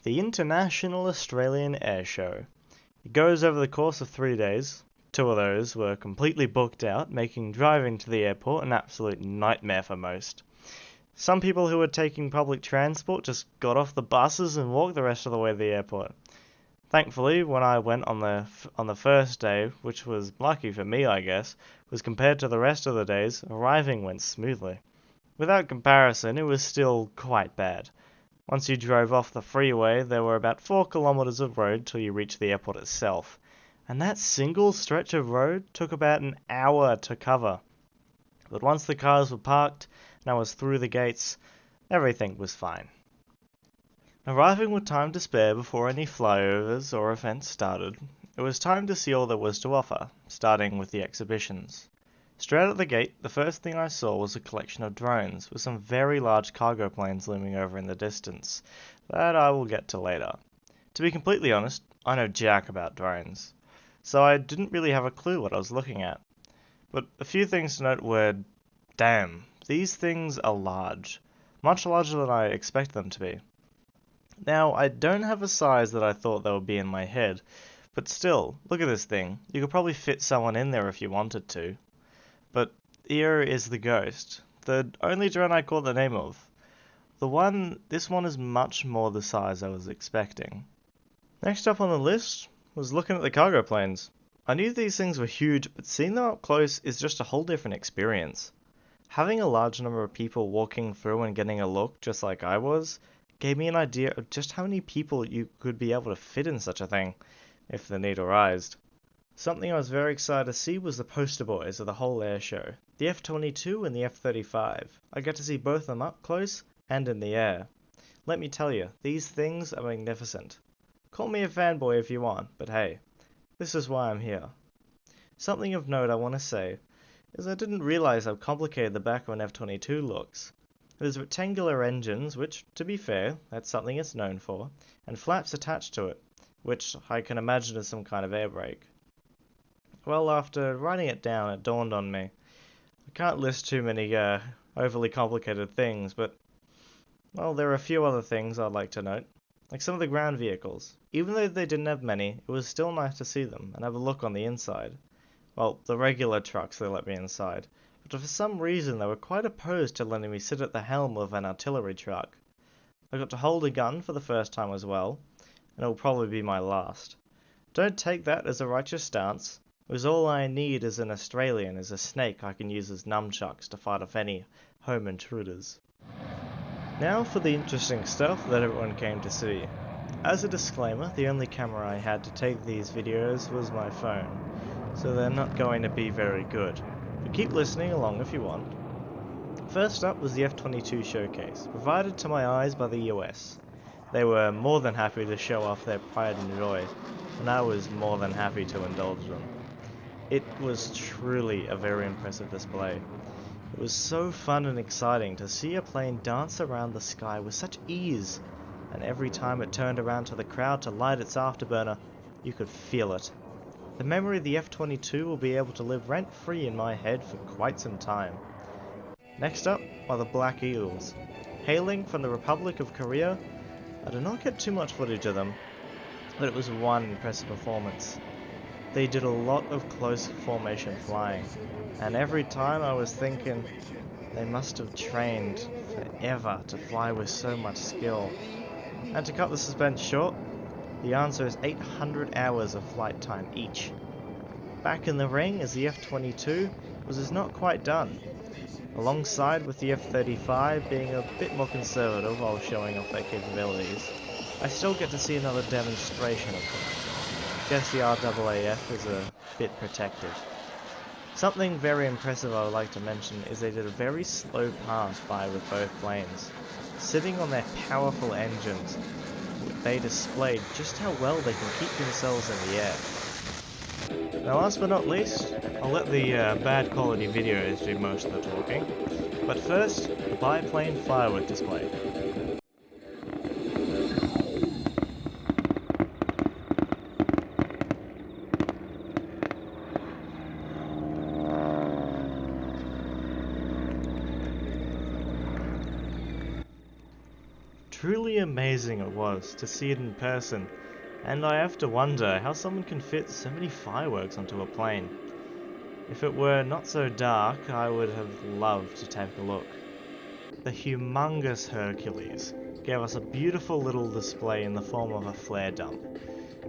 the International Australian Air Show. It goes over the course of 3 days. 2 of those were completely booked out, making driving to the airport an absolute nightmare for most. Some people who were taking public transport just got off the buses and walked the rest of the way to the airport. Thankfully, when I went on the first day, which was lucky for me I guess, was compared to the rest of the days, arriving went smoothly. Without comparison, it was still quite bad. Once you drove off the freeway, there were about 4 kilometers of road till you reached the airport itself. And that single stretch of road took about an hour to cover. But once the cars were parked and I was through the gates, everything was fine. Arriving with time to spare before any flyovers or events started, it was time to see all there was to offer, starting with the exhibitions. Straight out the gate, the first thing I saw was a collection of drones, with some very large cargo planes looming over in the distance. That I will get to later. To be completely honest, I know jack about drones, so I didn't really have a clue what I was looking at. But a few things to note were, damn, these things are large. Much larger than I expected them to be. Now, I don't have a size that I thought they would be in my head, but still, look at this thing. You could probably fit someone in there if you wanted to. But here is the Ghost, the only drone I caught the name of. This one is much more the size I was expecting. Next up on the list was looking at the cargo planes. I knew these things were huge, but seeing them up close is just a whole different experience. Having a large number of people walking through and getting a look just like I was, gave me an idea of just how many people you could be able to fit in such a thing, if the need arised. Something I was very excited to see was the poster boys of the whole air show, the F-22 and the F-35. I got to see both of them up close and in the air. Let me tell you, these things are magnificent. Call me a fanboy if you want, but hey, this is why I'm here. Something of note I want to say is I didn't realize how complicated the back of an F-22 looks. There's rectangular engines, which, to be fair, that's something it's known for, and flaps attached to it, which I can imagine is some kind of air brake. Well, after writing it down, it dawned on me. I can't list too many overly complicated things, but, well, there are a few other things I'd like to note. Like some of the ground vehicles. Even though they didn't have many, it was still nice to see them and have a look on the inside. Well, the regular trucks they let me inside, but for some reason they were quite opposed to letting me sit at the helm of an artillery truck. I got to hold a gun for the first time as well, and it will probably be my last. Don't take that as a righteous stance, because all I need as an Australian is a snake I can use as nunchucks to fight off any home intruders. Now for the interesting stuff that everyone came to see. As a disclaimer, the only camera I had to take these videos was my phone, so they're not going to be very good, but keep listening along if you want. First up was the F-22 showcase, provided to my eyes by the US. They were more than happy to show off their pride and joy, and I was more than happy to indulge them. It was truly a very impressive display. It was so fun and exciting to see a plane dance around the sky with such ease, and every time it turned around to the crowd to light its afterburner, you could feel it. The memory of the F-22 will be able to live rent-free in my head for quite some time. Next up are the Black Eagles. Hailing from the Republic of Korea, I did not get too much footage of them, but it was one impressive performance. They did a lot of close formation flying, and every time I was thinking, they must have trained forever to fly with so much skill. And to cut the suspense short, the answer is 800 hours of flight time each. Back in the ring as the F-22 was not quite done, alongside with the F-35 being a bit more conservative while showing off their capabilities. I still get to see another demonstration of them. Guess the RAAF is a bit protective. Something very impressive I would like to mention is they did a very slow pass by with both planes. Sitting on their powerful engines, they displayed just how well they can keep themselves in the air. Now last but not least, I'll let the bad quality videos do most of the talking, but first, the biplane firework display. Truly pretty amazing it was to see it in person, and I have to wonder how someone can fit so many fireworks onto a plane. If it were not so dark, I would have loved to take a look. The humongous Hercules gave us a beautiful little display in the form of a flare dump.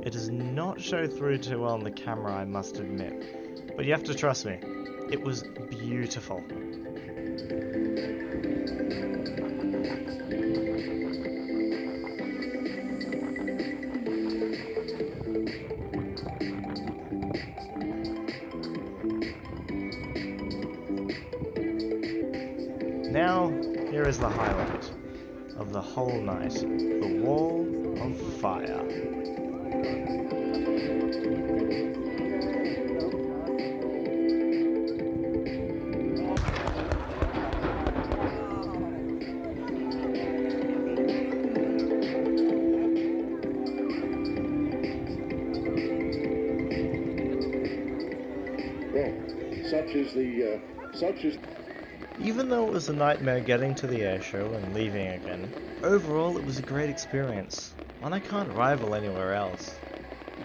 It does not show through too well on the camera, I must admit, but you have to trust me, it was beautiful. Now, here is the highlight of the whole night, the Wall of Fire. Even though it was a nightmare getting to the airshow and leaving again, overall it was a great experience, one I can't rival anywhere else.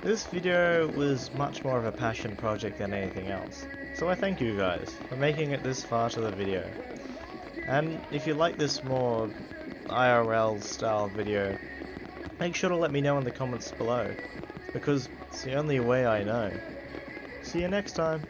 This video was much more of a passion project than anything else, so I thank you guys for making it this far to the video. And if you like this more IRL style video, make sure to let me know in the comments below, because it's the only way I know. See you next time!